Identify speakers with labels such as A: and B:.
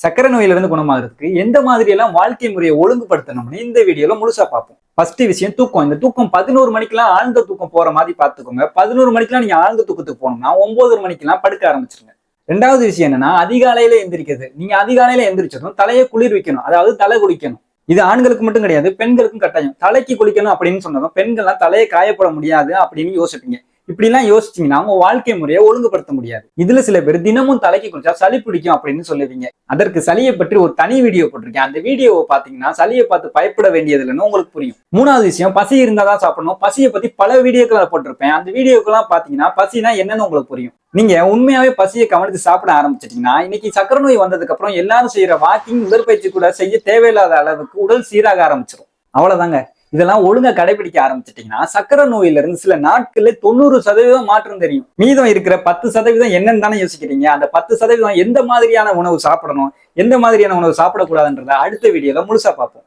A: சக்கரை நோயிலிருந்து குணமாகிறதுக்கு எந்த மாதிரி எல்லாம் வாழ்க்கை முறையை ஒழுங்குபடுத்தணும்னு இந்த வீடியோல முழுசா பார்ப்போம். ஃபர்ஸ்ட் விஷயம் தூக்கம். இந்த தூக்கம் 11 மணிக்கெல்லாம் ஆழ்ந்த தூக்கம் போற மாதிரி பார்த்துக்கோங்க. 11 மணிக்கெல்லாம் நீங்க ஆழ்ந்த தூக்கத்துக்கு போகணும்னா 9 மணிக்கெல்லாம் படுக்க ஆரம்பிச்சிருங்க. ரெண்டாவது விஷயம் என்னன்னா, அதிகாலையில எந்திரிக்கிறது. நீங்க அதிகாலையில எந்திரிச்சதும் தலையை குளிர் வைக்கணும், அதாவது தலை குளிக்கணும். இது ஆண்களுக்கு மட்டும் கிடையாது, பெண்களுக்கும் கட்டாயம். தலைக்கு குளிக்கணும் அப்படின்னு சொன்னதும் பெண்கள்லாம் தலையை காயப்பட முடியாது அப்படின்னு யோசிப்பீங்க. இப்படி எல்லாம் யோசிச்சீங்கன்னா உங்க வாழ்க்கை முறையை ஒழுங்குபடுத்த முடியாது. இதுல சில பேர் தினமும் தலைக்கு குளிச்சா சளி பிடிக்கும் அப்படின்னு சொல்லுவீங்க. அதற்கு சளியை பற்றி ஒரு தனி வீடியோ போட்டிருக்கேன். அந்த வீடியோவை பாத்தீங்கன்னா சளியை பார்த்து பயப்பட வேண்டியது இல்லைன்னு உங்களுக்கு புரியும். மூணாவது விஷயம், பசி இருந்தாதான் சாப்பிடணும். பசியை பத்தி பல வீடியோக்களை போட்டிருப்பேன். அந்த வீடியோக்கெல்லாம் பாத்தீங்கன்னா பசினா என்னன்னு உங்களுக்கு புரியும். நீங்க உண்மையாவே பசியை கவனித்து சாப்பிட ஆரம்பிச்சிட்டீங்கன்னா இன்னைக்கு சக்கரை நோய் வந்ததுக்கு அப்புறம் எல்லாரும் செய்யற வாக்கிங், உடற்பயிற்சி கூட செய்ய தேவையில்லாத அளவுக்கு உடல் சீராக ஆரம்பிச்சிடும். அவ்வளவுதாங்க. இதெல்லாம் ஒழுங்கா கடைபிடிக்க ஆரம்பிச்சிட்டீங்கன்னா சக்கரை நோயில இருந்து சில நாட்கள்ல 90% மாற்றம் தெரியும். மீதம் இருக்கிற 10% என்னன்னு தானே யோசிக்கிறீங்க. அந்த 10% எந்த மாதிரியான உணவு சாப்பிடணும், எந்த மாதிரியான உணவு சாப்பிடக்கூடாதுன்றத அடுத்த வீடியோல முழுசா பார்ப்போம்.